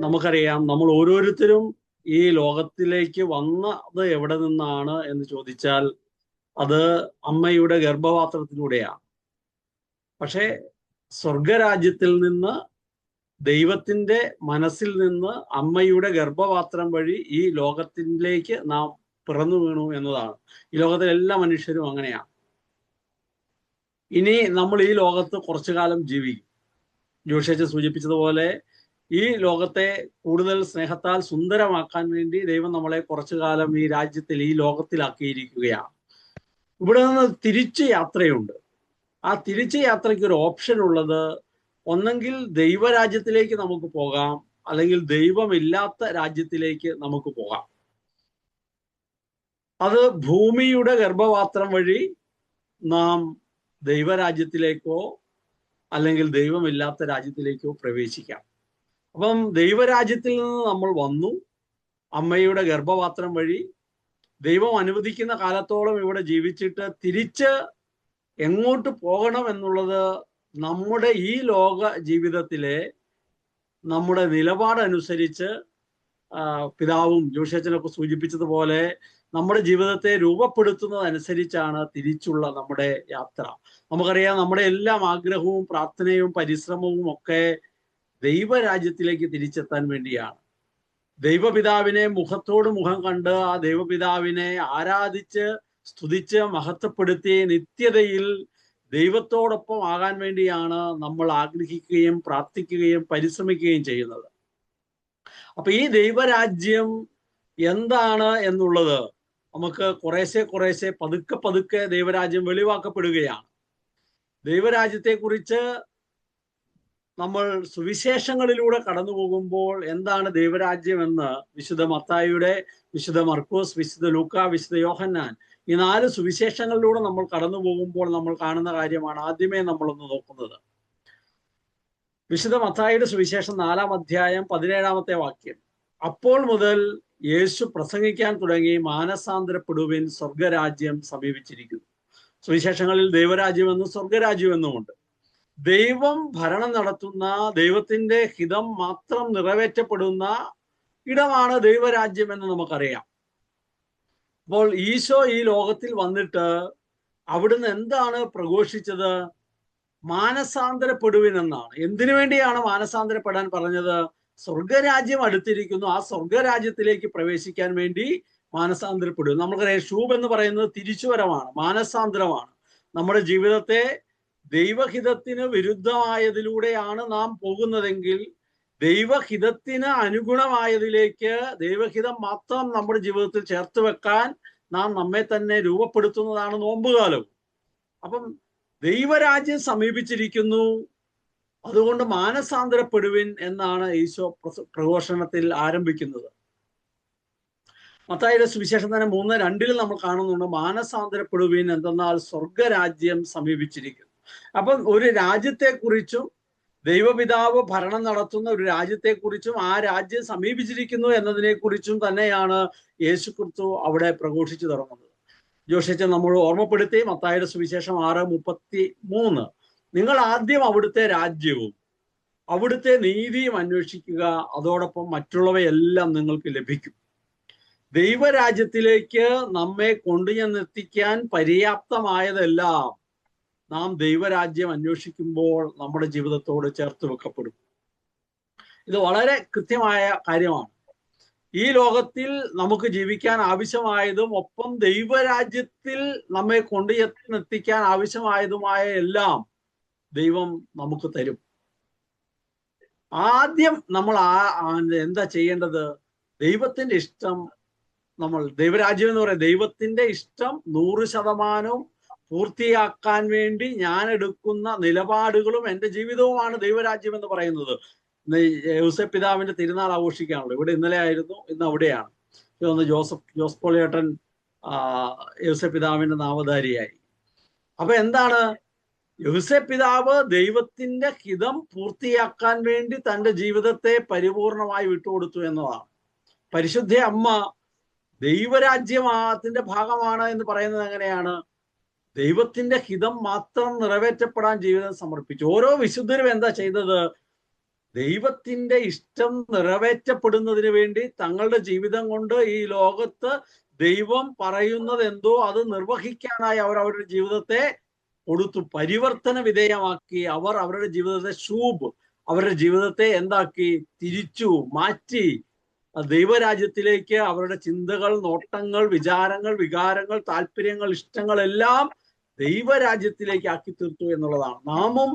നമുക്കറിയാം, നമ്മൾ ഓരോരുത്തരും ഈ ലോകത്തിലേക്ക് വന്നത് എവിടെ നിന്നാണ് എന്ന് ചോദിച്ചാൽ അത് അമ്മയുടെ ഗർഭപാത്രത്തിലൂടെയാണ്. പക്ഷേ സ്വർഗരാജ്യത്തിൽ നിന്ന്, ദൈവത്തിന്റെ മനസ്സിൽ നിന്ന് അമ്മയുടെ ഗർഭപാത്രം വഴി ഈ ലോകത്തിലേക്ക് നാം പിറന്നു വീണു എന്നതാണ്. ഈ ലോകത്തിലെ എല്ലാ മനുഷ്യരും അങ്ങനെയാണ്. ഇനി നമ്മൾ ഈ ലോകത്ത് കുറച്ചു കാലം ജീവിക്കും. ജോഷേച്ച് സൂചിപ്പിച്ചതുപോലെ ഈ ലോകത്തെ കൂടുതൽ സ്നേഹത്താൽ സുന്ദരമാക്കാൻ വേണ്ടി ദൈവം നമ്മളെ കുറച്ചു കാലം ഈ രാജ്യത്തിൽ, ഈ ലോകത്തിലാക്കിയിരിക്കുകയാണ്. ഇവിടെ നിന്ന് തിരിച്ച് യാത്രയുണ്ട്. ആ തിരിച്ച് യാത്രയ്ക്ക് ഒരു ഓപ്ഷൻ ഉള്ളത്, ഒന്നെങ്കിൽ ദൈവരാജ്യത്തിലേക്ക് നമുക്ക് പോകാം, അല്ലെങ്കിൽ ദൈവമില്ലാത്ത രാജ്യത്തിലേക്ക് നമുക്ക് പോകാം. അത് ഭൂമിയുടെ ഗർഭപാത്രം വഴി നാം ദൈവരാജ്യത്തിലേക്കോ അല്ലെങ്കിൽ ദൈവമില്ലാത്ത രാജ്യത്തിലേക്കോ പ്രവേശിക്കാം. അപ്പം ദൈവരാജ്യത്തിൽ നിന്ന് നമ്മൾ വന്നു, അമ്മയുടെ ഗർഭപാത്രം വഴി ദൈവം അനുവദിക്കുന്ന കാലത്തോളം ഇവിടെ ജീവിച്ചിട്ട് തിരിച്ച് എങ്ങോട്ട് പോകണം എന്നുള്ളത് നമ്മുടെ ഈ ലോക ജീവിതത്തിലെ നമ്മുടെ നിലപാടനുസരിച്ച് പിതാവും ജോഷേച്ചനൊക്കെ സൂചിപ്പിച്ചതുപോലെ നമ്മുടെ ജീവിതത്തെ രൂപപ്പെടുത്തുന്നതനുസരിച്ചാണ് തിരിച്ചുള്ള നമ്മുടെ യാത്ര. നമുക്കറിയാം, നമ്മുടെ എല്ലാം ആഗ്രഹവും പ്രാർത്ഥനയും പരിശ്രമവും ഒക്കെ ദൈവരാജ്യത്തിലേക്ക് തിരിച്ചെത്താൻ വേണ്ടിയാണ്. ദൈവപിതാവിനെ മുഖത്തോട് മുഖം കണ്ട് ആ ദൈവപിതാവിനെ ആരാധിച്ച് സ്തുതിച്ച് മഹത്വപ്പെടുത്തി നിത്യതയിൽ ദൈവത്തോടൊപ്പം ആകാൻ വേണ്ടിയാണ് നമ്മൾ ആഗ്രഹിക്കുകയും പ്രാർത്ഥിക്കുകയും പരിശ്രമിക്കുകയും ചെയ്യുന്നത്. അപ്പൊ ഈ ദൈവരാജ്യം എന്താണ് എന്നുള്ളത് നമുക്ക് കുറേശ്ശെ പതുക്കെ ദൈവരാജ്യം വെളിവാക്കപ്പെടുകയാണ്. ദൈവരാജ്യത്തെക്കുറിച്ച് നമ്മൾ സുവിശേഷങ്ങളിലൂടെ കടന്നു പോകുമ്പോൾ എന്താണ് ദൈവരാജ്യം എന്ന് വിശുദ്ധ മത്തായിയുടെ, വിശുദ്ധ മർക്കോസ്, വിശുദ്ധ ലൂക്ക, വിശുദ്ധ യോഹന്നാൻ, ഈ 4 സുവിശേഷങ്ങളിലൂടെ നമ്മൾ കടന്നു പോകുമ്പോൾ നമ്മൾ കാണുന്ന കാര്യമാണ് ആദ്യമേ നമ്മളൊന്ന് നോക്കുന്നത്. വിശുദ്ധ മത്തായിയുടെ സുവിശേഷം 4-ാം അധ്യായം 17-ാമത്തെ വാക്യം. അപ്പോൾ മുതൽ യേശു പ്രസംഗിക്കാൻ തുടങ്ങി, മാനസാന്തരപ്പെടുവിൻ, സ്വർഗരാജ്യം സമീപിച്ചിരിക്കുന്നു. സുവിശേഷങ്ങളിൽ ദൈവരാജ്യമെന്നും സ്വർഗരാജ്യമെന്നുമുണ്ട്. ദൈവം ഭരണം നടത്തുന്ന, ദൈവത്തിന്റെ ഹിതം മാത്രം നിറവേറ്റപ്പെടുന്ന ഇടമാണ് ദൈവരാജ്യം എന്ന് നമുക്കറിയാം. അപ്പോൾ ഈശോ ഈ ലോകത്തിൽ വന്നിട്ട് അവിടുന്ന് എന്താണ് പ്രഘോഷിച്ചത്? മാനസാന്തരപ്പെടുവിൻ എന്നാണ്. എന്തിനു വേണ്ടിയാണ് മാനസാന്തരപ്പെടാൻ പറഞ്ഞത്? സ്വർഗരാജ്യം അടുത്തിരിക്കുന്നു, ആ സ്വർഗരാജ്യത്തിലേക്ക് പ്രവേശിക്കാൻ വേണ്ടി മാനസാന്തരപ്പെടും. നമുക്കറിയാം, ഷൂബ് എന്ന് പറയുന്നത് തിരിച്ചുവരവാണ്, മാനസാന്തരമാണ്. നമ്മുടെ ജീവിതത്തെ ദൈവഹിതത്തിന് വിരുദ്ധമായതിലൂടെയാണ് നാം പോകുന്നതെങ്കിൽ ദൈവഹിതത്തിന് അനുഗുണമായതിലേക്ക്, ദൈവഹിതം മാത്രം നമ്മുടെ ജീവിതത്തിൽ ചേർത്ത് വെക്കാൻ നാം നമ്മെ തന്നെ രൂപപ്പെടുത്തുന്നതാണ് നോമ്പുകാലവും. അപ്പം ദൈവരാജ്യം സമീപിച്ചിരിക്കുന്നു, അതുകൊണ്ട് മാനസാന്തരപ്പെടുവിൻ എന്നാണ് ഈശോ പ്രഘോഷണത്തിൽ ആരംഭിക്കുന്നത്. മത്തായിയുടെ സുവിശേഷം തന്നെ 3:2 നമ്മൾ കാണുന്നുണ്ട്, മാനസാന്തരപ്പെടുവിൻ എന്തെന്നാൽ സ്വർഗരാജ്യം സമീപിച്ചിരിക്കുന്നു. അപ്പം ഒരു രാജ്യത്തെക്കുറിച്ചും, ദൈവപിതാവ് ഭരണം നടത്തുന്ന ഒരു രാജ്യത്തെക്കുറിച്ചും, ആ രാജ്യം സമീപിച്ചിരിക്കുന്നു എന്നതിനെക്കുറിച്ചും തന്നെയാണ് യേശുക്രിസ്തു അവിടെ പ്രഘോഷിച്ചു തുടങ്ങുന്നത്. ജോഷേച്ചൻ നമ്മൾ ഓർമ്മപ്പെടുത്തി, മത്തായിയുടെ സുവിശേഷം 6:33, നിങ്ങൾ ആദ്യം അവിടുത്തെ രാജ്യവും അവിടുത്തെ നീതിയും അന്വേഷിക്കുക, അതോടൊപ്പം മറ്റുള്ളവയെല്ലാം നിങ്ങൾക്ക് ലഭിക്കും. ദൈവരാജ്യത്തിലേക്ക് നമ്മെ കൊണ്ടുചെന്നെത്തിക്കാൻ പര്യാപ്തമായതെല്ലാം നാം ദൈവരാജ്യം അന്വേഷിക്കുമ്പോൾ നമ്മുടെ ജീവിതത്തോട് ചേർത്ത് വെക്കപ്പെടും. ഇത് വളരെ കൃത്യമായ കാര്യമാണ്. ഈ ലോകത്തിൽ നമുക്ക് ജീവിക്കാൻ ആവശ്യമായതും ഒപ്പം ദൈവരാജ്യത്തിൽ നമ്മെ കൊണ്ടുചെന്നെത്തിക്കാൻ ആവശ്യമായതുമായ എല്ലാം ദൈവം നമുക്ക് തരും. ആദ്യം നമ്മൾ എന്താ ചെയ്യേണ്ടത്? ദൈവത്തിന്റെ ഇഷ്ടം, നമ്മൾ ദൈവരാജ്യം എന്ന് പറയാം, ദൈവത്തിന്റെ ഇഷ്ടം 100% പൂർത്തിയാക്കാൻ വേണ്ടി ഞാൻ എടുക്കുന്ന നിലപാടുകളും എൻ്റെ ജീവിതവുമാണ് ദൈവരാജ്യം എന്ന് പറയുന്നത്. യോസേപ്പ് പിതാവിന്റെ തിരുനാൾ ആഘോഷിക്കാണല്ലോ. ഇവിടെ ഇന്നലെ ആയിരുന്നു, ഇന്ന് അവിടെയാണ്. ജോസ് പോളിയേട്ടൻ യോസേപ്പ് പിതാവിന്റെ നാമധാരിയായി. അപ്പൊ എന്താണ്? യോസേപ്പ് പിതാവ് ദൈവത്തിന്റെ ഹിതം പൂർത്തിയാക്കാൻ വേണ്ടി തൻ്റെ ജീവിതത്തെ പരിപൂർണമായി വിട്ടുകൊടുത്തു എന്നതാണ്. പരിശുദ്ധ അമ്മ ദൈവരാജ്യത്തിന്റെ ഭാഗമാണ് എന്ന് പറയുന്നത് എങ്ങനെയാണ്? ദൈവത്തിന്റെ ഹിതം മാത്രം നിറവേറ്റപ്പെടാൻ ജീവിതം സമർപ്പിച്ചു. ഓരോ വിശുദ്ധരും എന്താ ചെയ്തത്? ദൈവത്തിന്റെ ഇഷ്ടം നിറവേറ്റപ്പെടുന്നതിന് വേണ്ടി തങ്ങളുടെ ജീവിതം കൊണ്ട് ഈ ലോകത്ത് ദൈവം പറയുന്നത് എന്തോ അത് നിർവഹിക്കാനായി അവർ അവരുടെ ജീവിതത്തെ കൊടുത്തു, പരിവർത്തന വിധേയമാക്കി. അവർ അവരുടെ ജീവിതത്തെ അവരുടെ ജീവിതത്തെ എന്താക്കി? തിരിച്ചു മാറ്റി. ദൈവരാജ്യത്തിലേക്ക് അവരുടെ ചിന്തകൾ, നോട്ടങ്ങൾ, വിചാരങ്ങൾ, വികാരങ്ങൾ, താല്പര്യങ്ങൾ, ഇഷ്ടങ്ങൾ എല്ലാം ദൈവരാജ്യത്തിലേക്ക് ആക്കി തീർത്തു എന്നുള്ളതാണ്. നാമും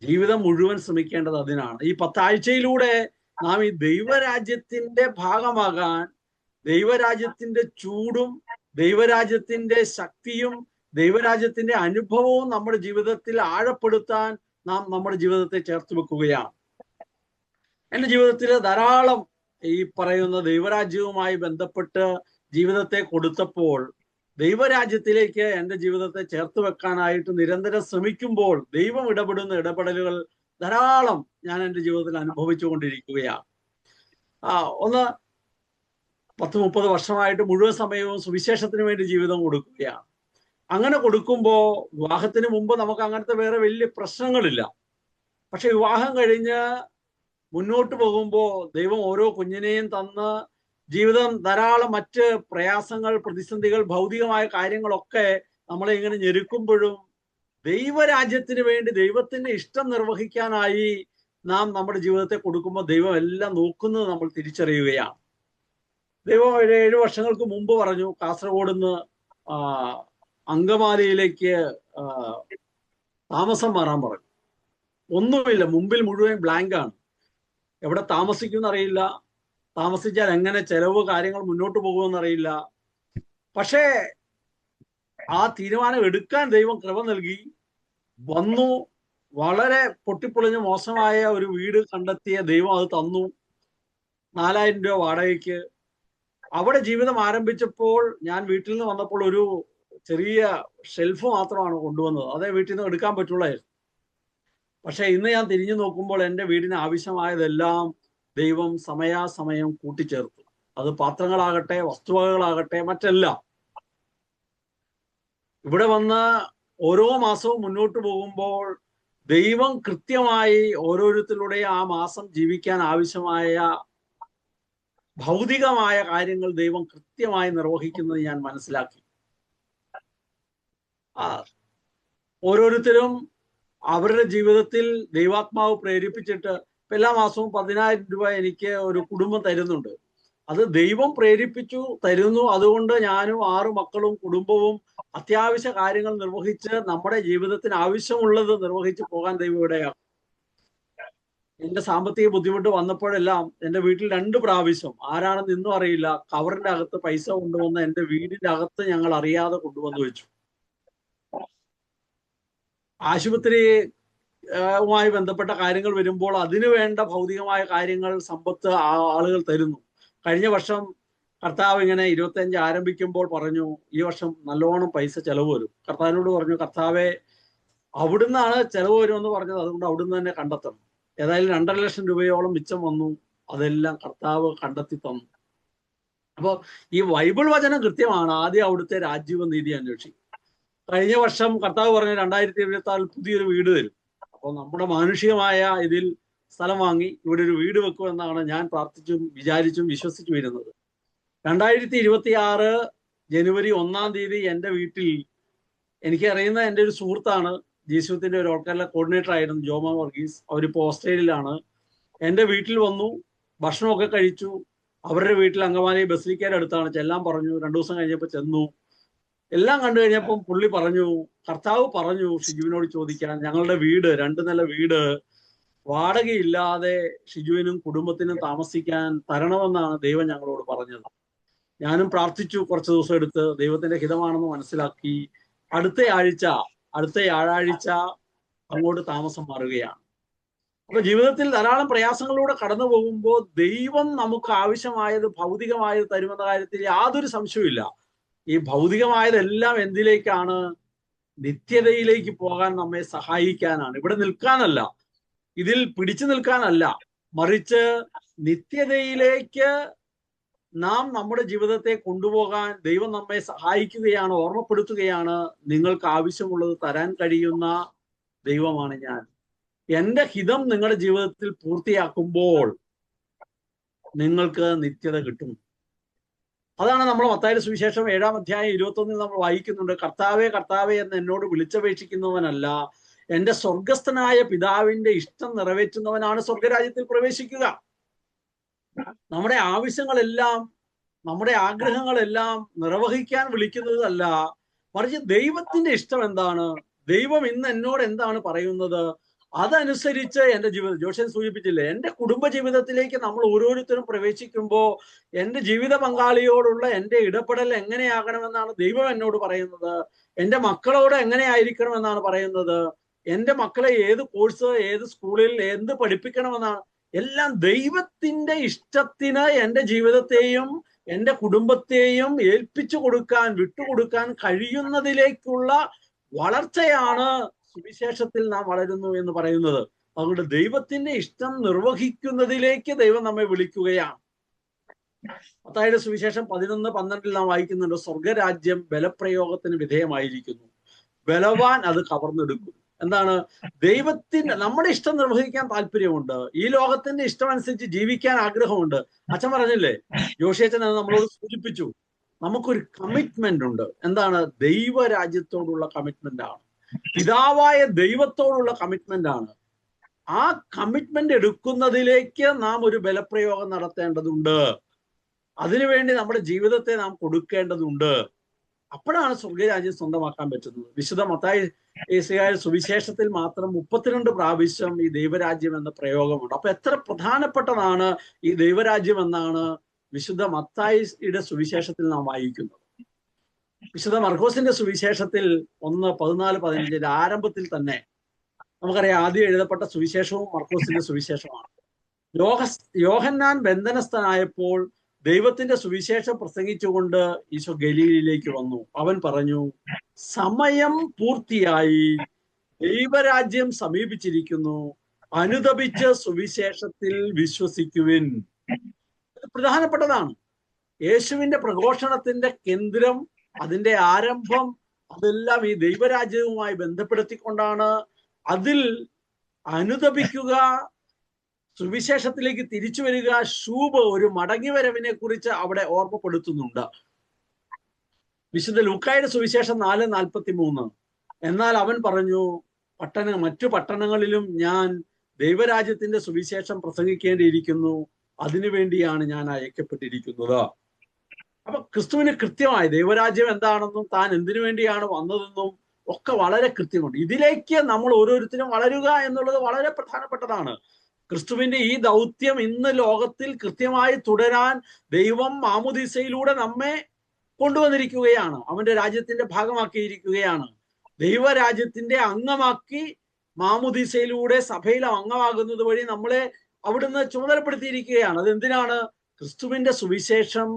ജീവിതം മുഴുവൻ ശ്രമിക്കേണ്ടത് അതിനാണ്. ഈ 10 ആഴ്ചയിലൂടെ നാം ഈ ദൈവരാജ്യത്തിന്റെ ഭാഗമാകാൻ, ദൈവരാജ്യത്തിന്റെ ചൂടും ദൈവരാജ്യത്തിന്റെ ശക്തിയും ദൈവരാജ്യത്തിന്റെ അനുഭവവും നമ്മുടെ ജീവിതത്തിൽ ആഴപ്പെടുത്താൻ നാം നമ്മുടെ ജീവിതത്തെ ചേർത്ത് വെക്കുകയാണ്. എൻ്റെ ജീവിതത്തിൽ ധാരാളം ഈ പറയുന്ന ദൈവരാജ്യവുമായി ബന്ധപ്പെട്ട് ജീവിതത്തെ കൊടുത്തപ്പോൾ, ദൈവരാജ്യത്തിലേക്ക് എൻ്റെ ജീവിതത്തെ ചേർത്ത് വെക്കാനായിട്ട് നിരന്തരം ശ്രമിക്കുമ്പോൾ ദൈവം ഇടപെടുന്ന ഇടപെടലുകൾ ധാരാളം ഞാൻ എൻ്റെ ജീവിതത്തിൽ അനുഭവിച്ചു കൊണ്ടിരിക്കുകയാണ്. ഒന്ന് 10-30 വർഷമായിട്ട് മുഴുവൻ സമയവും സുവിശേഷത്തിന് വേണ്ടി ജീവിതം കൊടുക്കുകയാണ്. അങ്ങനെ കൊടുക്കുമ്പോൾ വിവാഹത്തിന് മുമ്പ് നമുക്ക് അങ്ങനത്തെ വേറെ വലിയ പ്രശ്നങ്ങളില്ല. പക്ഷെ വിവാഹം കഴിഞ്ഞ് മുന്നോട്ട് പോകുമ്പോൾ ദൈവം ഓരോ കുഞ്ഞിനെയും തന്ന് ജീവിതം ധാരാളം മറ്റ് പ്രയാസങ്ങൾ, പ്രതിസന്ധികൾ, ഭൗതികമായ കാര്യങ്ങളൊക്കെ നമ്മളെ ഇങ്ങനെ ഞെരുക്കുമ്പോഴും ദൈവരാജ്യത്തിന് വേണ്ടി ദൈവത്തിന്റെ ഇഷ്ടം നിർവഹിക്കാനായി നാം നമ്മുടെ ജീവിതത്തെ കൊടുക്കുമ്പോൾ ദൈവം എല്ലാം നോക്കുന്നത് നമ്മൾ തിരിച്ചറിയുകയാണ്. ദൈവം 7 വർഷങ്ങൾക്ക് മുമ്പ് പറഞ്ഞു കാസർഗോഡ് നിന്ന് അങ്കമാലിയിലേക്ക് താമസം മാറാൻ പറഞ്ഞു. ഒന്നുമില്ല, മുമ്പിൽ മുഴുവൻ ബ്ലാങ്ക് ആണ്. എവിടെ താമസിക്കുമെന്ന് അറിയില്ല, താമസിച്ചാൽ എങ്ങനെ ചെലവ് കാര്യങ്ങൾ മുന്നോട്ട് പോകുമെന്നറിയില്ല. പക്ഷേ ആ തീരുമാനം എടുക്കാൻ ദൈവം കൃപ നൽകി. വന്നു, വളരെ പൊട്ടിപ്പൊളിഞ്ഞ് മോശമായ ഒരു വീട് കണ്ടെത്തിയ ദൈവം അത് തന്നു. 4000 രൂപ വാടകയ്ക്ക്. അവിടെ ജീവിതം ആരംഭിച്ചപ്പോൾ ഞാൻ വീട്ടിൽ നിന്ന് വന്നപ്പോൾ ഒരു ചെറിയ ഷെൽഫ് മാത്രമാണ് കൊണ്ടുവന്നത്. അതേ വീട്ടിൽ നിന്ന് എടുക്കാൻ പറ്റുള്ളായിരുന്നു. പക്ഷെ ഇന്ന് ഞാൻ തിരിഞ്ഞു നോക്കുമ്പോൾ എൻ്റെ വീടിന് ആവശ്യമായതെല്ലാം ദൈവം സമയാസമയം കൂട്ടിച്ചേർത്തു. അത് പാത്രങ്ങളാകട്ടെ, വസ്തുവകകളാകട്ടെ, മറ്റെല്ലാം. ഇവിടെ വന്ന് ഓരോ മാസവും മുന്നോട്ട് പോകുമ്പോൾ ദൈവം കൃത്യമായി ഓരോരുത്തരുടെ ആ മാസം ജീവിക്കാൻ ആവശ്യമായ ഭൗതികമായ കാര്യങ്ങൾ ദൈവം കൃത്യമായി നിർവഹിക്കുന്നത് ഞാൻ മനസ്സിലാക്കി. ഓരോരുത്തരും അവരുടെ ജീവിതത്തിൽ ദൈവാത്മാവ് പ്രേരിപ്പിച്ചിട്ട് എല്ലാ മാസവും 10,000 രൂപ എനിക്ക് ഒരു കുടുംബം തരുന്നുണ്ട്. അത് ദൈവം പ്രേരിപ്പിച്ചു തരുന്നു. അതുകൊണ്ട് ഞാനും 6 മക്കളും കുടുംബവും അത്യാവശ്യ കാര്യങ്ങൾ നിർവഹിച്ച് നമ്മുടെ ജീവിതത്തിന് ആവശ്യമുള്ളത് നിർവഹിച്ച് പോകാൻ ദൈവം ഇടയാക്കും. എന്റെ സാമ്പത്തിക ബുദ്ധിമുട്ട് വന്നപ്പോഴെല്ലാം എൻ്റെ വീട്ടിൽ 2 പ്രാവശ്യം, ആരാണെന്ന് ഇന്നും അറിയില്ല, കവറിന്റെ അകത്ത് പൈസ കൊണ്ടുവന്ന് എൻ്റെ വീടിന്റെ അകത്ത് ഞങ്ങൾ അറിയാതെ കൊണ്ടുവന്ന് വെച്ചു. ആശുപത്രിയുമായി ബന്ധപ്പെട്ട കാര്യങ്ങൾ വരുമ്പോൾ അതിനു വേണ്ട ഭൗതികമായ കാര്യങ്ങൾ, സമ്പത്ത് ആളുകൾ തരുന്നു. കഴിഞ്ഞ വർഷം കർത്താവ് ഇങ്ങനെ 25 ആരംഭിക്കുമ്പോൾ പറഞ്ഞു, ഈ വർഷം നല്ലോണം പൈസ ചെലവ് വരും. കർത്താവിനോട് പറഞ്ഞു, കർത്താവെ അവിടുന്നാണ് ചെലവ് വരുമെന്ന് പറഞ്ഞത്, അതുകൊണ്ട് അവിടുന്ന് തന്നെ കണ്ടെത്തണം. ഏതായാലും 2.5 ലക്ഷം രൂപയോളം മിച്ചം വന്നു. അതെല്ലാം കർത്താവ് കണ്ടെത്തി തന്നു. അപ്പോൾ ഈ ബൈബിൾ വചനം കൃത്യമാണ്. ആദ്യം അവിടുത്തെ രാജ്യവും നീതി അന്വേഷിക്കും. കഴിഞ്ഞ വർഷം കർത്താവ് പറഞ്ഞു 2026 പുതിയൊരു വീട് തരും. അപ്പോൾ നമ്മുടെ മാനുഷികമായ ഇതിൽ സ്ഥലം വാങ്ങി ഇവിടെ ഒരു വീട് വെക്കുമെന്നാണ് ഞാൻ പ്രാർത്ഥിച്ചും വിചാരിച്ചും വിശ്വസിച്ചു വരുന്നത്. 2026 ജനുവരി 1-ാം തീയതി എൻ്റെ വീട്ടിൽ, എനിക്കറിയുന്ന എൻ്റെ ഒരു സുഹൃത്താണ്, ജീസുവിന്റെ ഒരു ഓൾക്കാരിലെ കോർഡിനേറ്റർ ആയിരുന്നു, ജോമ വർഗീസ്. അവരിപ്പോൾ ഓസ്ട്രേലിയയിലാണ്. എൻ്റെ വീട്ടിൽ വന്നു, ഭക്ഷണമൊക്കെ കഴിച്ചു. അവരുടെ വീട്ടിൽ അങ്കമാലി ബസിലിക്കയുടെ അടുത്താണ്. ചെല്ലാൻ പറഞ്ഞു. 2 ദിവസം കഴിഞ്ഞപ്പോൾ ചെന്നു. എല്ലാം കണ്ടു കഴിഞ്ഞപ്പം പുള്ളി പറഞ്ഞു, കർത്താവ് പറഞ്ഞു ഷിജുവിനോട് ചോദിക്കാൻ, ഞങ്ങളുടെ വീട് 2 നില വീട് വാടകയില്ലാതെ ഷിജുവിനും കുടുംബത്തിനും താമസിക്കാൻ തരണമെന്നാണ് ദൈവം ഞങ്ങളോട് പറഞ്ഞത്. ഞാനും പ്രാർത്ഥിച്ചു. കുറച്ച് ദിവസം എടുത്ത് ദൈവത്തിന്റെ ഹിതമാണെന്ന് മനസ്സിലാക്കി അടുത്ത വ്യാഴാഴ്ച അങ്ങോട്ട് താമസം മാറുകയാണ്. അപ്പൊ ജീവിതത്തിൽ ധാരാളം പ്രയാസങ്ങളിലൂടെ കടന്നു പോകുമ്പോൾ ദൈവം നമുക്ക് ആവശ്യമായത് ഭൗതികമായത് തരുമെന്ന കാര്യത്തിൽ യാതൊരു സംശയവുമില്ല. ഈ ഭൗതികമായതെല്ലാം എന്തിലേക്കാണ്? നിത്യതയിലേക്ക് പോകാൻ നമ്മെ സഹായിക്കാനാണ്. ഇവിടെ നിൽക്കാനല്ല, ഇതിൽ പിടിച്ചു നിൽക്കാനല്ല, മറിച്ച് നിത്യതയിലേക്ക് നാം നമ്മുടെ ജീവിതത്തെ കൊണ്ടുപോകാൻ ദൈവം നമ്മെ സഹായിക്കുകയാണ്, ഓർമ്മപ്പെടുത്തുകയാണ്. നിങ്ങൾക്ക് ആവശ്യമുള്ളത് തരാൻ കഴിയുന്ന ദൈവമാണ് ഞാൻ. എന്റെ ഹിതം നിങ്ങളുടെ ജീവിതത്തിൽ പൂർത്തിയാക്കുമ്പോൾ നിങ്ങൾക്ക് നിത്യത കിട്ടും. അതാണ് നമ്മൾ മത്തായിയുടെ സുവിശേഷം 7-ാം അധ്യായം 21 നമ്മൾ വായിക്കുന്നുണ്ട്. കർത്താവേ കർത്താവേ എന്ന് എന്നോട് വിളിച്ചപേക്ഷിക്കുന്നവനല്ല, എന്റെ സ്വർഗസ്ഥനായ പിതാവിന്റെ ഇഷ്ടം നിറവേറ്റുന്നവനാണ് സ്വർഗരാജ്യത്തിൽ പ്രവേശിക്കുക. നമ്മുടെ ആവശ്യങ്ങളെല്ലാം, നമ്മുടെ ആഗ്രഹങ്ങളെല്ലാം നിർവഹിക്കാൻ വിളിക്കുന്നതല്ല, മറിച്ച് ദൈവത്തിന്റെ ഇഷ്ടം എന്താണ്, ദൈവം ഇന്ന് എന്നോട് എന്താണ് പറയുന്നത്, അതനുസരിച്ച് എൻ്റെ ജീവിതം, ജോഷൻ സൂചിപ്പിച്ചില്ലേ, എൻ്റെ കുടുംബ ജീവിതത്തിലേക്ക് നമ്മൾ ഓരോരുത്തരും പ്രവേശിക്കുമ്പോൾ എൻ്റെ ജീവിത പങ്കാളിയോടുള്ള എൻ്റെ ഇടപെടൽ എങ്ങനെയാകണമെന്നാണ് ദൈവം എന്നോട് പറയുന്നത്. എൻ്റെ മക്കളോട് എങ്ങനെയായിരിക്കണമെന്നാണ് പറയുന്നത്. എൻ്റെ മക്കളെ ഏത് കോഴ്സ്, ഏത് സ്കൂളിൽ എന്ത് പഠിപ്പിക്കണമെന്നാണ്. എല്ലാം ദൈവത്തിന്റെ ഇഷ്ടത്തിന് എൻ്റെ ജീവിതത്തെയും എൻ്റെ കുടുംബത്തെയും ഏൽപ്പിച്ചു കൊടുക്കാൻ, വിട്ടുകൊടുക്കാൻ കഴിയുന്നതിലേക്കുള്ള വളർച്ചയാണ് സുവിശേഷത്തിൽ നാം വളരുന്നു എന്ന് പറയുന്നത്. അതുകൊണ്ട് ദൈവത്തിന്റെ ഇഷ്ടം നിർവഹിക്കുന്നതിലേക്ക് ദൈവം നമ്മെ വിളിക്കുകയാണ്. മത്തായിയുടെ സുവിശേഷം 11:12 നാം വായിക്കുന്നുണ്ട്, സ്വർഗരാജ്യം ബലപ്രയോഗത്തിന് വിധേയമായിരിക്കുന്നു, ബലവാൻ അത് കവർന്നെടുക്കും. എന്താണ്? ദൈവത്തിന്റെ, നമ്മുടെ ഇഷ്ടം നിർവഹിക്കാൻ താല്പര്യമുണ്ട്, ഈ ലോകത്തിന്റെ ഇഷ്ടം അനുസരിച്ച് ജീവിക്കാൻ ആഗ്രഹമുണ്ട്. അച്ഛൻ പറഞ്ഞില്ലേ, ജോഷിയച്ഛൻ അത് നമ്മളോട് സൂചിപ്പിച്ചു, നമുക്കൊരു കമ്മിറ്റ്മെന്റ് ഉണ്ട്. എന്താണ്? ദൈവരാജ്യത്തോടുള്ള കമ്മിറ്റ്മെന്റ് ആണ്, പിതാവായ ദൈവത്തോടുള്ള കമ്മിറ്റ്മെന്റ് ആണ്. ആ കമ്മിറ്റ്മെന്റ് എടുക്കുന്നതിലേക്ക് നാം ഒരു ബലപ്രയോഗം നടത്തേണ്ടതുണ്ട്. അതിനുവേണ്ടി നമ്മുടെ ജീവിതത്തെ നാം കൊടുക്കേണ്ടതുണ്ട്. അപ്പോഴാണ് സ്വർഗരാജ്യം സ്വന്തമാക്കാൻ പറ്റുന്നത്. വിശുദ്ധ മത്തായി സുവിശേഷത്തിൽ മാത്രം 32 പ്രാവശ്യം ഈ ദൈവരാജ്യം എന്ന പ്രയോഗമുണ്ട്. അപ്പൊ എത്ര പ്രധാനപ്പെട്ടതാണ് ഈ ദൈവരാജ്യം എന്നാണ് വിശുദ്ധ മത്തായിയുടെ സുവിശേഷത്തിൽ നാം വായിക്കുന്നത്. വിശുദ്ധ മർക്കോസിന്റെ സുവിശേഷത്തിൽ 1:14-15 ആരംഭത്തിൽ തന്നെ നമുക്കറിയാം, ആദ്യം എഴുതപ്പെട്ട സുവിശേഷവും മർക്കോസിന്റെ സുവിശേഷമാണ്. യോഹന്നാൻ ബന്ധനസ്ഥനായപ്പോൾ ദൈവത്തിന്റെ സുവിശേഷം പ്രസംഗിച്ചുകൊണ്ട് ഈശോ ഗലീലയിലേക്ക് വന്നു. അവൻ പറഞ്ഞു, സമയം പൂർത്തിയായി, ദൈവരാജ്യം സമീപിച്ചിരിക്കുന്നു, അനുതപിച്ച് സുവിശേഷത്തിൽ വിശ്വസിക്കുവിൻ. ഇത് പ്രധാനപ്പെട്ടതാണ്. യേശുവിന്റെ പ്രഘോഷണത്തിന്റെ കേന്ദ്രം, അതിന്റെ ആരംഭം, അതെല്ലാം ഈ ദൈവരാജ്യവുമായി ബന്ധപ്പെടുത്തിക്കൊണ്ടാണ്. അതിൽ അനുതപിക്കുക, സുവിശേഷത്തിലേക്ക് തിരിച്ചു വരിക, ശൂബ്, ഒരു മടങ്ങിവരവിനെ കുറിച്ച് അവിടെ ഓർമ്മപ്പെടുത്തുന്നുണ്ട്. വിശുദ്ധ ലൂക്കായുടെ സുവിശേഷം 4:43, എന്നാൽ അവൻ പറഞ്ഞു, മറ്റു പട്ടണങ്ങളിലും ഞാൻ ദൈവരാജ്യത്തിന്റെ സുവിശേഷം പ്രസംഗിക്കേണ്ടിയിരിക്കുന്നു, അതിനുവേണ്ടിയാണ് ഞാൻ അയക്കപ്പെട്ടിരിക്കുന്നത്. അപ്പൊ ക്രിസ്തുവിന് കൃത്യമായി ദൈവരാജ്യം എന്താണെന്നും താൻ എന്തിനു വേണ്ടിയാണ് വന്നതെന്നും ഒക്കെ വളരെ കൃത്യമുണ്ട്. ഇതിലേക്ക് നമ്മൾ ഓരോരുത്തരും വളരുക എന്നുള്ളത് വളരെ പ്രധാനപ്പെട്ടതാണ്. ക്രിസ്തുവിന്റെ ഈ ദൗത്യം ഇന്ന് ലോകത്തിൽ കൃത്യമായി തുടരാൻ ദൈവം മാമുദീസയിലൂടെ നമ്മെ കൊണ്ടുവന്നിരിക്കുകയാണ്, അവന്റെ രാജ്യത്തിന്റെ ഭാഗമാക്കിയിരിക്കുകയാണ്. ദൈവരാജ്യത്തിന്റെ അംഗമാക്കി മാമുദീസയിലൂടെ സഭയിൽ അംഗമാകുന്നത് വഴി നമ്മളെ അവിടുന്ന് ചുമതലപ്പെടുത്തിയിരിക്കുകയാണ്. അതെന്തിനാണ്? ക്രിസ്തുവിന്റെ സുവിശേഷം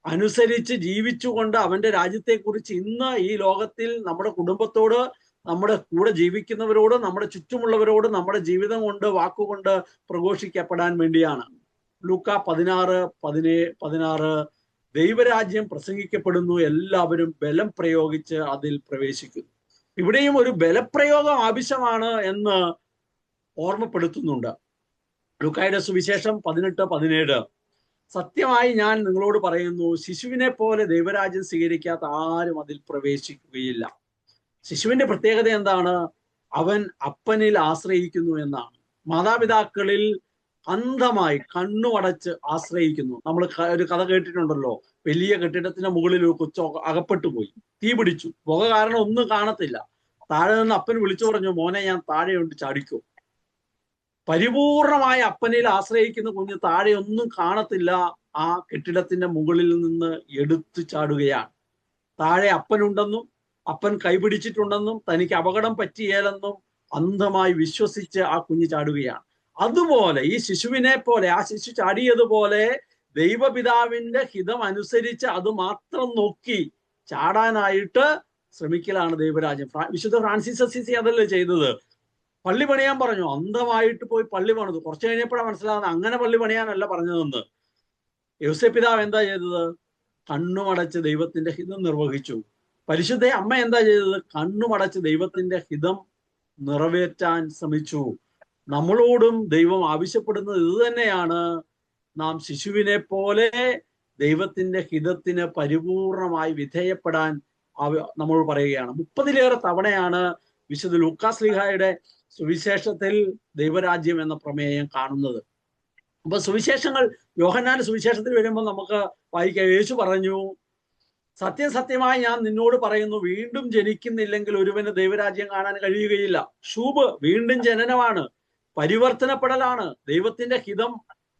അനുസരിച്ച് ജീവിച്ചുകൊണ്ട് അവന്റെ രാജ്യത്തെക്കുറിച്ച് ഇന്ന് ഈ ലോകത്തിൽ നമ്മുടെ കുടുംബത്തോട്, നമ്മുടെ കൂടെ ജീവിക്കുന്നവരോട്, നമ്മുടെ ചുറ്റുമുള്ളവരോട് നമ്മുടെ ജീവിതം കൊണ്ട്, വാക്കുകൊണ്ട് പ്രഘോഷിക്കപ്പെടാൻ വേണ്ടിയാണ്. ലൂക്ക 16:16 ദൈവരാജ്യം പ്രസംഗിക്കപ്പെടുന്നു, എല്ലാവരും ബലം പ്രയോഗിച്ച് അതിൽ പ്രവേശിക്കുന്നു. ഇവിടെയും ഒരു ബലപ്രയോഗം ആവശ്യമാണ് എന്ന് ഓർമ്മപ്പെടുത്തുന്നുണ്ട്. ലൂക്കായുടെ സുവിശേഷം 18:17 സത്യമായി ഞാൻ നിങ്ങളോട് പറയുന്നു, ശിശുവിനെ പോലെ ദൈവരാജ്യം സ്വീകരിക്കാത്ത ആരും അതിൽ പ്രവേശിക്കുകയില്ല. ശിശുവിന്റെ പ്രത്യേകത എന്താണ്? അവൻ അപ്പനിൽ ആശ്രയിക്കുന്നു എന്നാണ്. മാതാപിതാക്കളിൽ അന്ധമായി കണ്ണുമടച്ച് ആശ്രയിക്കുന്നു. നമ്മൾ ഒരു കഥ കേട്ടിട്ടുണ്ടല്ലോ, വലിയ കെട്ടിടത്തിന്റെ മുകളിൽ ഒരു കൊച്ചു അകപ്പെട്ടു പോയി, തീ പിടിച്ചു, പുക കാരണം ഒന്നും കാണത്തില്ല. താഴെ നിന്ന് അപ്പൻ വിളിച്ചു പറഞ്ഞു, മോനെ ഞാൻ താഴെയുണ്ട്, ചാടിക്കോ. പരിപൂർണമായ അപ്പനിൽ ആശ്രയിക്കുന്ന കുഞ്ഞ് താഴെ ഒന്നും കാണത്തില്ല, ആ കെട്ടിടത്തിന്റെ മുകളിൽ നിന്ന് എടുത്തു ചാടുകയാണ്. താഴെ അപ്പനുണ്ടെന്നും അപ്പൻ കൈപിടിച്ചിട്ടുണ്ടെന്നും തനിക്ക് അപകടം പറ്റിയേലെന്നും അന്ധമായി വിശ്വസിച്ച് ആ കുഞ്ഞ് ചാടുകയാണ്. അതുപോലെ ഈ ശിശുവിനെ പോലെ, ആ ശിശു ചാടിയതുപോലെ ദൈവപിതാവിന്റെ ഹിതം അനുസരിച്ച് അത് മാത്രം നോക്കി ചാടാനായിട്ട് ശ്രമിക്കലാണ് ദൈവരാജ്യം. വിശുദ്ധ ഫ്രാൻസിസ് അസീസി അതല്ലേ ചെയ്തത്? പള്ളി പണിയാൻ പറഞ്ഞു, അന്ധമായിട്ട് പോയി പള്ളി പണിതു. കുറച്ചു കഴിഞ്ഞപ്പോഴാണ് മനസ്സിലാകുന്നത് അങ്ങനെ പള്ളി പണിയാനല്ല പറഞ്ഞതെന്ന്. യോസേപ്പ് പിതാവ് എന്താ ചെയ്തത്? കണ്ണുമടച്ച് ദൈവത്തിന്റെ ഹിതം നിർവഹിച്ചു. പരിശുദ്ധ അമ്മ എന്താ ചെയ്തത്? കണ്ണുമടച്ച് ദൈവത്തിന്റെ ഹിതം നിറവേറ്റാൻ ശ്രമിച്ചു. നമ്മളോടും ദൈവം ആവശ്യപ്പെടുന്നത് ഇത് തന്നെയാണ്. നാം ശിശുവിനെ പോലെ ദൈവത്തിന്റെ ഹിതത്തിന് പരിപൂർണമായി വിധേയപ്പെടാൻ നമ്മൾ പറയുകയാണ്. 30-ലേറെ തവണയാണ് വിശുദ്ധ ലൂക്കാസ് ശ്ലീഹായുടെ സുവിശേഷത്തിൽ ദൈവരാജ്യം എന്ന പ്രമേയം കാണുന്നത്. അപ്പൊ സുവിശേഷങ്ങൾ, യോഹന്നാന്റെ സുവിശേഷത്തിൽ വരുമ്പോൾ നമുക്ക് വായിക്കാം, യേശു പറഞ്ഞു, സത്യം സത്യമായി ഞാൻ നിന്നോട് പറയുന്നു, വീണ്ടും ജനിക്കുന്നില്ലെങ്കിൽ ഒരുവന് ദൈവരാജ്യം കാണാൻ കഴിയുകയില്ല. ഷൂബ് വീണ്ടും ജനനമാണ്, പരിവർത്തനപ്പെടലാണ്. ദൈവത്തിന്റെ ഹിതം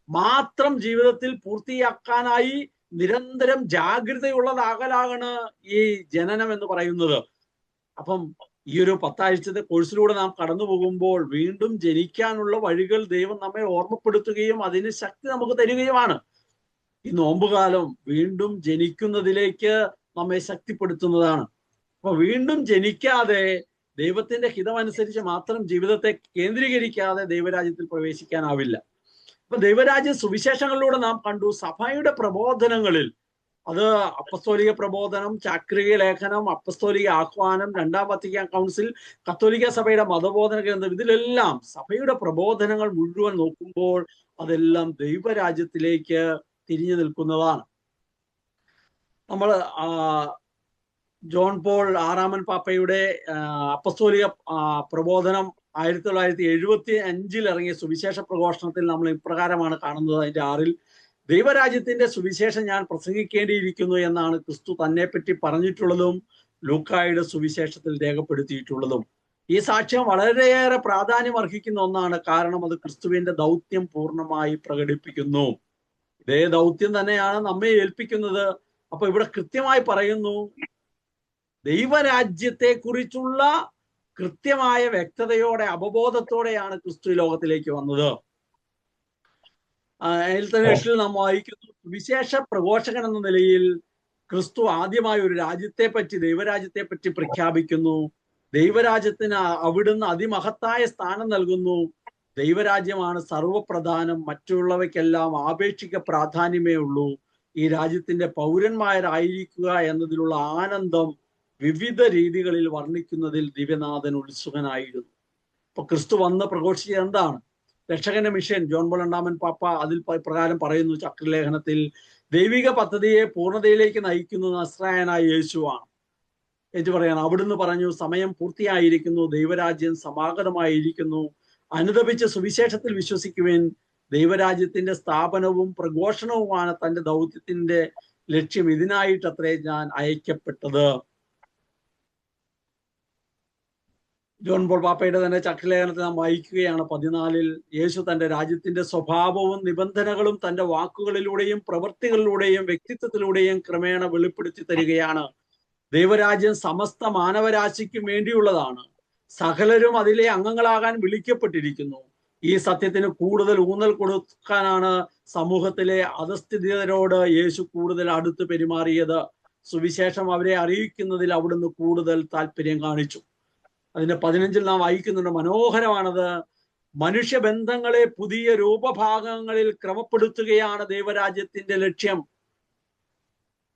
മാത്രം ജീവിതത്തിൽ പൂർത്തിയാക്കാനായി നിരന്തരം ജാഗ്രതയുള്ളതാകലാണ് ഈ ജനനം എന്ന് പറയുന്നത്. അപ്പം ഈ ഒരു 10 ആഴ്ചത്തെ കോഴ്സിലൂടെ നാം കടന്നു പോകുമ്പോൾ വീണ്ടും ജനിക്കാനുള്ള വഴികൾ ദൈവം നമ്മെ ഓർമ്മപ്പെടുത്തുകയും അതിന് ശക്തി നമുക്ക് തരികയുമാണ്. ഈ നോമ്പുകാലം വീണ്ടും ജനിക്കുന്നതിലേക്ക് നമ്മെ ശക്തിപ്പെടുത്തുന്നതാണ്. അപ്പൊ വീണ്ടും ജനിക്കാതെ, ദൈവത്തിന്റെ ഹിതമനുസരിച്ച് മാത്രം ജീവിതത്തെ കേന്ദ്രീകരിക്കാതെ ദൈവരാജ്യത്തിൽ പ്രവേശിക്കാനാവില്ല. അപ്പൊ ദൈവരാജ്യ സുവിശേഷങ്ങളിലൂടെ നാം കണ്ടു, സഭയുടെ പ്രബോധനങ്ങളിൽ, അത് അപ്പസ്തോലിക പ്രബോധനം, ചാക്രിക ലേഖനം, അപ്പസ്തോലിക ആഹ്വാനം, 2-ാം വത്തിക്കാൻ കൗൺസിൽ, കത്തോലിക്ക സഭയുടെ മതബോധന ഗ്രന്ഥം, ഇതിലെല്ലാം സഭയുടെ പ്രബോധനങ്ങൾ മുഴുവൻ നോക്കുമ്പോൾ അതെല്ലാം ദൈവരാജ്യത്തിലേക്ക് തിരിഞ്ഞു നിൽക്കുന്നതാണ്. നമ്മൾ ജോൺ പോൾ 6-ാമൻ പാപ്പയുടെ അപ്പസ്തോലിക പ്രബോധനം 1975 ഇറങ്ങിയ സുവിശേഷ പ്രഘോഷണത്തിൽ നമ്മൾ ഇപ്രകാരമാണ് കാണുന്നത്. അതിന്റെ 6-ൽ, ദൈവരാജ്യത്തിന്റെ സുവിശേഷം ഞാൻ പ്രസംഗിക്കേണ്ടിയിരിക്കുന്നു എന്നാണ് ക്രിസ്തു തന്നെ പറ്റി പറഞ്ഞിട്ടുള്ളതും ലൂക്കായുടെ സുവിശേഷത്തിൽ രേഖപ്പെടുത്തിയിട്ടുള്ളതും. ഈ സാക്ഷ്യം വളരെയേറെ പ്രാധാന്യം അർഹിക്കുന്ന ഒന്നാണ്. കാരണം അത് ക്രിസ്തുവിന്റെ ദൗത്യം പൂർണ്ണമായി പ്രകടിപ്പിക്കുന്നു. ഇതേ ദൗത്യം തന്നെയാണ് നമ്മെ ഏൽപ്പിക്കുന്നത്. അപ്പൊ ഇവിടെ കൃത്യമായി പറയുന്നു, ദൈവരാജ്യത്തെ കുറിച്ചുള്ള കൃത്യമായ വ്യക്തതയോടെ, അവബോധത്തോടെയാണ് ക്രിസ്തു ലോകത്തിലേക്ക് വന്നത്. അതിൽ തന്നെ 8-ൽ നാം വായിക്കുന്നു, വിശേഷ പ്രഘോഷകൻ എന്ന നിലയിൽ ക്രിസ്തു ആദ്യമായി ഒരു രാജ്യത്തെ പറ്റി, ദൈവരാജ്യത്തെ പറ്റി പ്രഖ്യാപിക്കുന്നു. ദൈവരാജ്യത്തിന് അവിടുന്ന് അതിമഹത്തായ സ്ഥാനം നൽകുന്നു. ദൈവരാജ്യമാണ് സർവപ്രധാനം, മറ്റുള്ളവയ്ക്കെല്ലാം ആപേക്ഷിക പ്രാധാന്യമേ ഉള്ളൂ. ഈ രാജ്യത്തിന്റെ പൗരന്മാരായിരിക്കുക എന്നതിലുള്ള ആനന്ദം വിവിധ രീതികളിൽ വർണ്ണിക്കുന്നതിൽ ദിവ്യനാഥൻ ഉത്സുകനായിരുന്നു. ഇപ്പൊ ക്രിസ്തു വന്ന് പ്രഘോഷിച്ചത് എന്താണ്? രക്ഷകന്റെ മിഷൻ. ജോൺ പോൾ 2-ാമൻ പാപ്പ അതിൽ പ്രകാരം പറയുന്നു, ചക്രലേഖനത്തിൽ, ദൈവിക പദ്ധതിയെ പൂർണ്ണതയിലേക്ക് നയിക്കുന്ന നസ്രായനായ യേശുവാണ്. ഏറ്റു പറയണം, അവിടുന്ന് പറഞ്ഞു, സമയം പൂർത്തിയായിരിക്കുന്നു, ദൈവരാജ്യം സമാഗതമായിരിക്കുന്നു, അനുദപിച്ച് സുവിശേഷത്തിൽ വിശ്വസിക്കുവാൻ. ദൈവരാജ്യത്തിന്റെ സ്ഥാപനവും പ്രഘോഷണവുമാണ് തന്റെ ദൗത്യത്തിന്റെ ലക്ഷ്യം. ഇതിനായിട്ടത്രേ ഞാൻ അയക്കപ്പെട്ടത്. ജോൺ പോൾ പാപ്പയുടെ തന്നെ ചക്രലേഖനത്തിൽ നാം വായിക്കുകയാണ് 14-ൽ, യേശു തന്റെ രാജ്യത്തിന്റെ സ്വഭാവവും നിബന്ധനകളും തന്റെ വാക്കുകളിലൂടെയും പ്രവൃത്തികളിലൂടെയും വ്യക്തിത്വത്തിലൂടെയും ക്രമേണ വെളിപ്പെടുത്തി തരികയാണ്. ദൈവരാജ്യം സമസ്ത മാനവരാശിക്കും വേണ്ടിയുള്ളതാണ്. സകലരും അതിലെ അംഗങ്ങളാകാൻ വിളിക്കപ്പെട്ടിരിക്കുന്നു. ഈ സത്യത്തിന് കൂടുതൽ ഊന്നൽ കൊടുക്കാനാണ് സമൂഹത്തിലെ അധസ്ഥിതരോട് യേശു കൂടുതൽ അടുത്ത് പെരുമാറിയത്. സുവിശേഷം അവരെ അറിയിക്കുന്നതിൽ അവിടുന്ന് കൂടുതൽ താല്പര്യം കാണിച്ചു. അതിന്റെ 15-ൽ നാം വായിക്കുന്നുണ്ട്, മനോഹരമാണത്. മനുഷ്യബന്ധങ്ങളെ പുതിയ രൂപഭാഗങ്ങളിൽ ക്രമപ്പെടുത്തുകയാണ് ദൈവരാജ്യത്തിന്റെ ലക്ഷ്യം.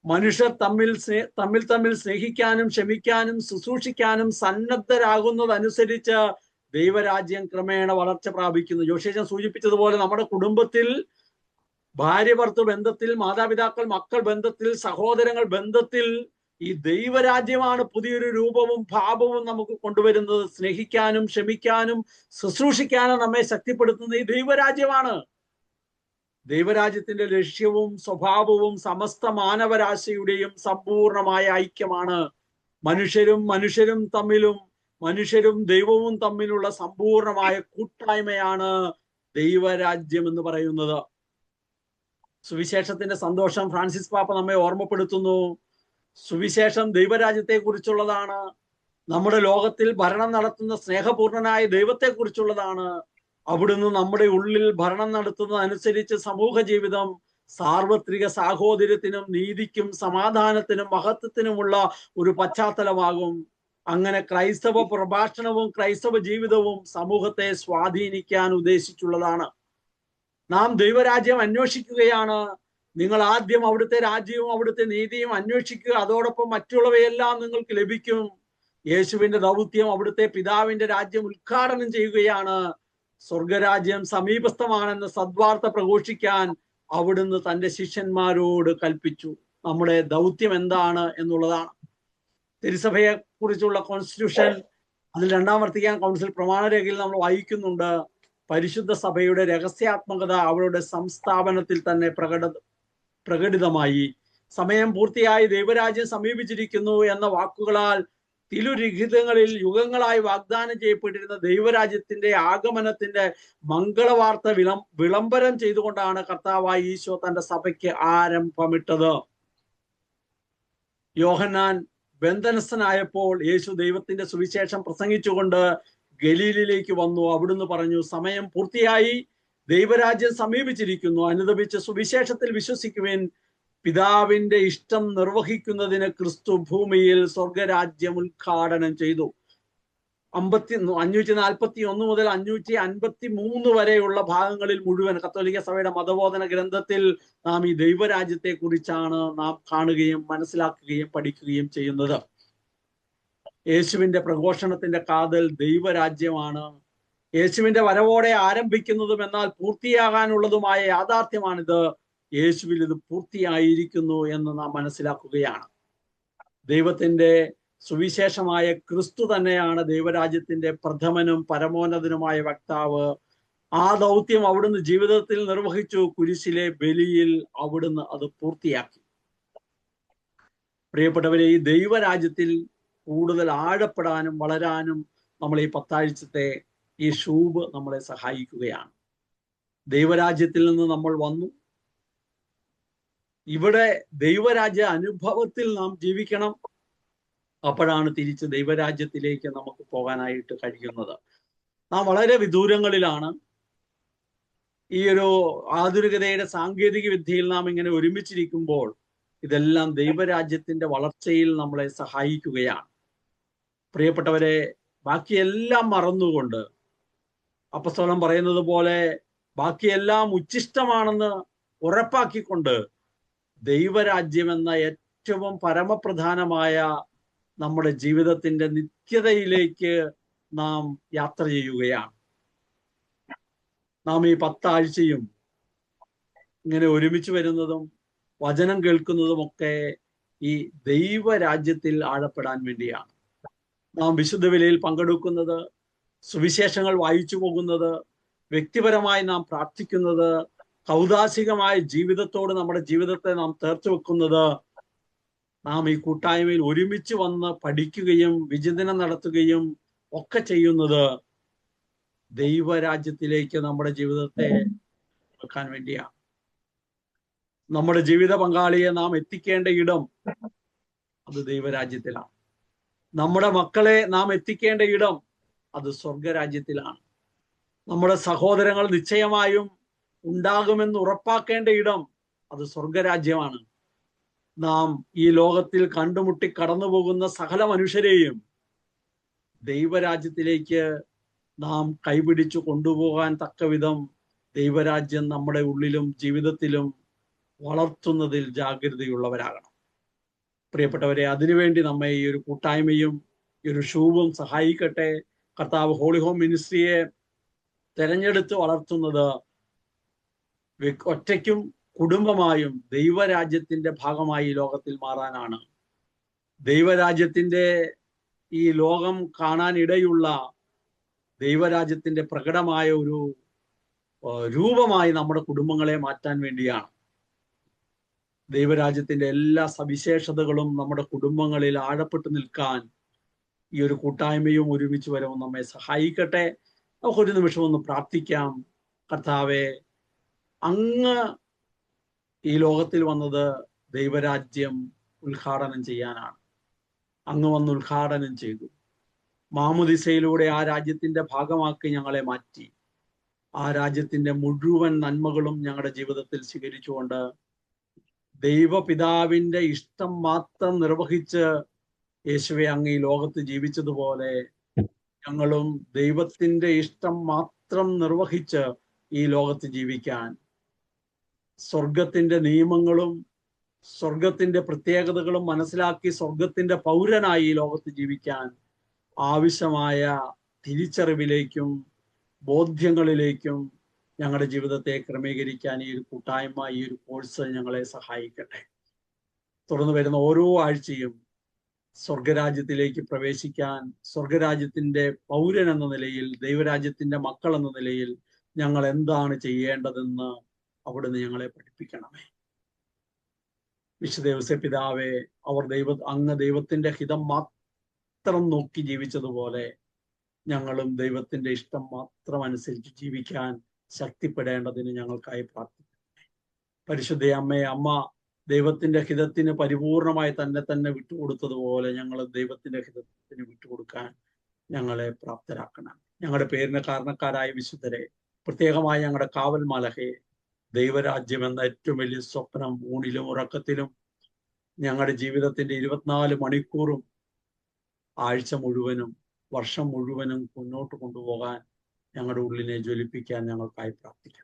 മനുഷ്യർ തമ്മിൽ സ്നേഹിക്കാനും ക്ഷമിക്കാനും ശുശ്രൂഷിക്കാനും സന്നദ്ധരാകുന്നതനുസരിച്ച് ദൈവരാജ്യം ക്രമേണ വളർച്ച പ്രാപിക്കുന്നു. ജോഷേച്ചൻ സൂചിപ്പിച്ചതുപോലെ നമ്മുടെ കുടുംബത്തിൽ, ഭാര്യ ഭർത്തൃ ബന്ധത്തിൽ, മാതാപിതാക്കൾ മക്കൾ ബന്ധത്തിൽ, സഹോദരങ്ങൾ ബന്ധത്തിൽ ഈ ദൈവരാജ്യമാണ് പുതിയൊരു രൂപവും ഭാവവും നമുക്ക് കൊണ്ടുവരുന്നത്. സ്നേഹിക്കാനും ക്ഷമിക്കാനും ശുശ്രൂഷിക്കാനും നമ്മെ ശക്തിപ്പെടുത്തുന്ന ഈ ദൈവരാജ്യമാണ്. ദൈവരാജ്യത്തിന്റെ ലക്ഷ്യവും സ്വഭാവവും സമസ്ത മാനവരാശിയുടെയും സമ്പൂർണമായ ഐക്യമാണ്. മനുഷ്യരും തമ്മിലും മനുഷ്യരും ദൈവവും തമ്മിലുള്ള സമ്പൂർണമായ കൂട്ടായ്മയാണ് ദൈവരാജ്യം എന്ന് പറയുന്നത്. സുവിശേഷത്തിന്റെ സന്തോഷം ഫ്രാൻസിസ് പാപ്പ നമ്മെ ഓർമ്മപ്പെടുത്തുന്നു. സുവിശേഷം ദൈവരാജ്യത്തെ കുറിച്ചുള്ളതാണ്. നമ്മുടെ ലോകത്തിൽ ഭരണം നടത്തുന്ന സ്നേഹപൂർണനായ ദൈവത്തെ കുറിച്ചുള്ളതാണ്. അവിടുന്ന് നമ്മുടെ ഉള്ളിൽ ഭരണം നടത്തുന്നതനുസരിച്ച് സമൂഹ ജീവിതം സാർവത്രിക സാഹോദര്യത്തിനും നീതിക്കും സമാധാനത്തിനും മഹത്വത്തിനുമുള്ള ഒരു പശ്ചാത്തലമാകും. അങ്ങനെ ക്രൈസ്തവ പ്രഭാഷണവും ക്രൈസ്തവ ജീവിതവും സമൂഹത്തെ സ്വാധീനിക്കാൻ ഉദ്ദേശിച്ചുള്ളതാണ്. നാം ദൈവരാജ്യം അന്വേഷിക്കുകയാണ്. നിങ്ങൾ ആദ്യം അവിടുത്തെ രാജ്യവും അവിടുത്തെ നീതിയും അന്വേഷിക്കുക, അതോടൊപ്പം മറ്റുള്ളവയെല്ലാം നിങ്ങൾക്ക് ലഭിക്കും. യേശുവിന്റെ ദൗത്യം അവിടുത്തെ പിതാവിന്റെ രാജ്യം ഉദ്ഘാടനം ചെയ്യുകയാണ്. സ്വർഗരാജ്യം സമീപസ്ഥമാണെന്ന സദ്വാർത്ത പ്രഘോഷിക്കാൻ അവിടുന്ന് തന്റെ ശിഷ്യന്മാരോട് കൽപ്പിച്ചു. നമ്മുടെ ദൗത്യം എന്താണ് എന്നുള്ളതാണ്. തിരുസഭയെ കുറിച്ചുള്ള കോൺസ്റ്റിറ്റ്യൂഷൻ, അതിൽ രണ്ടാം വത്തിക്കാൻ കൗൺസിൽ പ്രമാണരേഖയിൽ നമ്മൾ വായിക്കുന്നുണ്ട്, പരിശുദ്ധ സഭയുടെ രഹസ്യാത്മകത അവരുടെ സംസ്ഥാപനത്തിൽ തന്നെ പ്രകടിതമായി. സമയം പൂർത്തിയായി, ദൈവരാജ്യം സമീപിച്ചിരിക്കുന്നു എന്ന വാക്കുകളാൽ തിരുലിഖിതങ്ങളിൽ യുഗങ്ങളായി വാഗ്ദാനം ചെയ്യപ്പെട്ടിരുന്ന ദൈവരാജ്യത്തിന്റെ ആഗമനത്തിന്റെ മംഗളവാർത്ത വിളംബരം ചെയ്തുകൊണ്ടാണ് കർത്താവായ ഈശോ തന്റെ സഭയ്ക്ക് ആരംഭമിട്ടത്. യോഹന്നാൻ ബന്ധനസ്ഥനായപ്പോൾ യേശു ദൈവത്തിന്റെ സുവിശേഷം പ്രസംഗിച്ചുകൊണ്ട് ഗലീലിലേക്ക് വന്നു. അവിടുന്ന് പറഞ്ഞു, സമയം പൂർത്തിയായി, ദൈവരാജ്യം സമീപിച്ചിരിക്കുന്നു, അനുദപിച്ച് സുവിശേഷത്തിൽ വിശ്വസിക്കുവിൻ. പിതാവിന്റെ ഇഷ്ടം നിർവഹിക്കുന്നതിന് ക്രിസ്തു ഭൂമിയിൽ സ്വർഗരാജ്യം ഉദ്ഘാടനം ചെയ്തു. 541 മുതൽ 553 വരെയുള്ള ഭാഗങ്ങളിൽ മുഴുവൻ കത്തോലിക്ക സഭയുടെ മതബോധന ഗ്രന്ഥത്തിൽ നാം ഈ ദൈവരാജ്യത്തെ കുറിച്ചാണ് നാം കാണുകയും മനസ്സിലാക്കുകയും പഠിക്കുകയും ചെയ്യുന്നത്. യേശുവിന്റെ പ്രഘോഷണത്തിന്റെ കാതൽ ദൈവരാജ്യമാണ്. യേശുവിന്റെ വരവോടെ ആരംഭിക്കുന്നതും എന്നാൽ പൂർത്തിയാകാനുള്ളതുമായ യാഥാർത്ഥ്യമാണിത്. യേശുവിൽ ഇത് പൂർത്തിയായിരിക്കുന്നു എന്ന് നാം മനസ്സിലാക്കുകയാണ്. ദൈവത്തിന്റെ സുവിശേഷമായ ക്രിസ്തു തന്നെയാണ് ദൈവരാജ്യത്തിന്റെ പ്രഥമനും പരമോന്നതനുമായ വക്താവ്. ആ ദൗത്യം അവിടുന്ന് ജീവിതത്തിൽ നിർവഹിച്ചു. കുരിശിലെ ബലിയിൽ അവിടുന്ന് അത് പൂർത്തിയാക്കി. പ്രിയപ്പെട്ടവരെ, ഈ ദൈവരാജ്യത്തിൽ കൂടുതൽ ആഴപ്പെടാനും വളരാനും നമ്മൾ ഈ 10 ആഴ്ചത്തെ ഈ ഷൂബ് നമ്മളെ സഹായിക്കുകയാണ്. ദൈവരാജ്യത്തിൽ നിന്ന് നമ്മൾ വന്നു. ഇവിടെ ദൈവരാജ്യ അനുഭവത്തിൽ നാം ജീവിക്കണം. അപ്പോഴാണ് തിരിച്ച് ദൈവരാജ്യത്തിലേക്ക് നമുക്ക് പോകാനായിട്ട് കഴിയുന്നത്. നാം വളരെ വിദൂരങ്ങളിലാണ്. ഈ ഒരു ആധുനികതയുടെ സാങ്കേതിക വിദ്യയിൽ നാം ഇങ്ങനെ ഒരുമിച്ചിരിക്കുമ്പോൾ ഇതെല്ലാം ദൈവരാജ്യത്തിന്റെ വളർച്ചയിൽ നമ്മളെ സഹായിക്കുകയാണ്. പ്രിയപ്പെട്ടവരെ, ബാക്കിയെല്ലാം മറന്നുകൊണ്ട്, അപ്പസ്തലൻ പറയുന്നത് പോലെ ബാക്കിയെല്ലാം ഉച്ഛിഷ്ടമാണെന്ന് ഉറപ്പാക്കിക്കൊണ്ട് ദൈവരാജ്യം എന്ന ഏറ്റവും പരമപ്രധാനമായ നമ്മുടെ ജീവിതത്തിന്റെ നിത്യതയിലേക്ക് നാം യാത്ര ചെയ്യുകയാണ്. നാം ഈ 10 ആഴ്ചയും ഇങ്ങനെ ഒരുമിച്ച് വരുന്നതും വചനം കേൾക്കുന്നതുമൊക്കെ ഈ ദൈവരാജ്യത്തിൽ ആഴപ്പെടാൻ വേണ്ടിയാണ്. നാം വിശുദ്ധ വിലയിൽ പങ്കെടുക്കുന്നത്, സുവിശേഷങ്ങൾ വായിച്ചു പോകുന്നത്, വ്യക്തിപരമായി നാം പ്രാർത്ഥിക്കുന്നത്, കൗദാശികമായ ജീവിതത്തോട് നമ്മുടെ ജീവിതത്തെ നാം ചേർത്ത് വെക്കുന്നത്, നാം ഈ കൂട്ടായ്മയിൽ ഒരുമിച്ച് വന്ന് പഠിക്കുകയും വിചിന്തനം നടത്തുകയും ഒക്കെ ചെയ്യുന്നത് ദൈവരാജ്യത്തിലേക്ക് നമ്മുടെ ജീവിതത്തെ വെക്കാൻ വേണ്ടിയാണ്. നമ്മുടെ ജീവിത പങ്കാളിയെ നാം എത്തിക്കേണ്ട ഇടം അത് ദൈവരാജ്യത്തിലാണ്. നമ്മുടെ മക്കളെ നാം എത്തിക്കേണ്ട ഇടം അത് സ്വർഗരാജ്യത്തിലാണ്. നമ്മുടെ സഹോദരങ്ങൾ നിശ്ചയമായും ഉണ്ടാകുമെന്ന് ഉറപ്പാക്കേണ്ട ഇടം അത് സ്വർഗരാജ്യമാണ്. നാം ഈ ലോകത്തിൽ കണ്ടുമുട്ടി കടന്നു പോകുന്ന സകല മനുഷ്യരെയും ദൈവരാജ്യത്തിലേക്ക് നാം കൈപിടിച്ചു കൊണ്ടുപോകാൻ തക്കവിധം ദൈവരാജ്യം നമ്മുടെ ഉള്ളിലും ജീവിതത്തിലും വളർത്തുന്നതിൽ ജാഗ്രതയുള്ളവരാകണം. പ്രിയപ്പെട്ടവരെ, അതിനുവേണ്ടി നമ്മെ ഈ ഒരു കൂട്ടായ്മയും ഈ ഒരു ഷൂവും സഹായിക്കട്ടെ. കർത്താവ് ഹോളി ഹോം മിനിസ്ട്രിയെ തെരഞ്ഞെടുത്ത് വളർത്തുന്നത് ഒറ്റയ്ക്കും കുടുംബമായും ദൈവരാജ്യത്തിന്റെ ഭാഗമായി ലോകത്തിൽ മാറാനാണ്. ദൈവരാജ്യത്തിന്റെ ഈ ലോകം കാണാൻ ഇടയുള്ള ദൈവരാജ്യത്തിന്റെ പ്രകടമായ ഒരു രൂപമായി നമ്മുടെ കുടുംബങ്ങളെ മാറ്റാൻ വേണ്ടിയാണ്. ദൈവരാജ്യത്തിന്റെ എല്ലാ സവിശേഷതകളും നമ്മുടെ കുടുംബങ്ങളിൽ ആഴപ്പെട്ടു നിൽക്കാൻ ഈ ഒരു കൂട്ടായ്മയും ഒരുമിച്ച് വരവും നമ്മെ സഹായിക്കട്ടെ. നമുക്കൊരു നിമിഷം ഒന്ന് പ്രാർത്ഥിക്കാം. കർത്താവെ, അങ്ങ് ഈ ലോകത്തിൽ വന്നത് ദൈവരാജ്യം ഉദ്ഘാടനം ചെയ്യാനാണ്. അങ്ങ് വന്ന് ഉദ്ഘാടനം ചെയ്തു. മാമുദിസയിലൂടെ ആ രാജ്യത്തിന്റെ ഭാഗമാക്കി ഞങ്ങളെ മാറ്റി. ആ രാജ്യത്തിന്റെ മുഴുവൻ നന്മകളും ഞങ്ങളുടെ ജീവിതത്തിൽ സ്വീകരിച്ചുകൊണ്ട് ദൈവപിതാവിന്റെ ഇഷ്ടം മാത്രം നിർവഹിച്ച് യേശുവെ അങ്ങ് ഈ ലോകത്ത് ജീവിച്ചതുപോലെ ഞങ്ങളും ദൈവത്തിന്റെ ഇഷ്ടം മാത്രം നിർവഹിച്ച് ഈ ലോകത്ത് ജീവിക്കാൻ, സ്വർഗത്തിന്റെ നിയമങ്ങളും സ്വർഗത്തിന്റെ പ്രത്യേകതകളും മനസ്സിലാക്കി സ്വർഗത്തിന്റെ പൗരനായി ഈ ലോകത്ത് ജീവിക്കാൻ ആവശ്യമായ തിരിച്ചറിവിലേക്കും ബോധ്യങ്ങളിലേക്കും ഞങ്ങളുടെ ജീവിതത്തെ ക്രമീകരിക്കാൻ ഈ ഒരു കൂട്ടായ്മ, ഈ ഒരു കോഴ്സ് ഞങ്ങളെ സഹായിക്കട്ടെ. തുടർന്ന് വരുന്ന ഓരോ ആഴ്ചയും സ്വർഗരാജ്യത്തിലേക്ക് പ്രവേശിക്കാൻ, സ്വർഗരാജ്യത്തിന്റെ പൗരൻ എന്ന നിലയിൽ, ദൈവരാജ്യത്തിന്റെ മക്കൾ എന്ന നിലയിൽ ഞങ്ങൾ എന്താണ് ചെയ്യേണ്ടതെന്ന് അവിടുന്ന് ഞങ്ങളെ പഠിപ്പിക്കണമേ. വിശുദ്ധ ഔസേപ്പ് പിതാവേ, അങ്ങ് ദൈവത്തിന്റെ ഹിതം മാത്രം നോക്കി ജീവിച്ചതുപോലെ ഞങ്ങളും ദൈവത്തിന്റെ ഇഷ്ടം മാത്രം അനുസരിച്ച് ജീവിക്കാൻ ശക്തിപ്പെടേണ്ടതിന് ഞങ്ങൾക്കായി പ്രാർത്ഥിക്കുന്നു. പരിശുദ്ധ അമ്മ ദൈവത്തിന്റെ ഹിതത്തിന് പരിപൂർണമായി തന്നെ വിട്ടുകൊടുത്തതുപോലെ ഞങ്ങൾ ദൈവത്തിന്റെ ഹിതത്തിന് വിട്ടുകൊടുക്കാൻ ഞങ്ങളെ പ്രാപ്തരാക്കണം. ഞങ്ങളുടെ പേരിന് കാരണക്കാരായ വിശുദ്ധരെ, പ്രത്യേകമായി ഞങ്ങളുടെ കാവൽ മാലഹയെ, ദൈവരാജ്യം എന്ന ഏറ്റവും വലിയ സ്വപ്നം ഊണിലും ഉറക്കത്തിലും ഞങ്ങളുടെ ജീവിതത്തിന്റെ 24 മണിക്കൂറും ആഴ്ച മുഴുവനും വർഷം മുഴുവനും മുന്നോട്ട് കൊണ്ടുപോകാൻ ഞങ്ങളുടെ ഉള്ളിനെ ജ്വലിപ്പിക്കാൻ ഞങ്ങൾക്കായി പ്രാർത്ഥിക്കണം.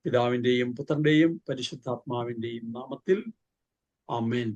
പിതാവിന്റെയും പുത്രന്റെയും പരിശുദ്ധാത്മാവിന്റെയും നാമത്തിൽ ആമേൻ.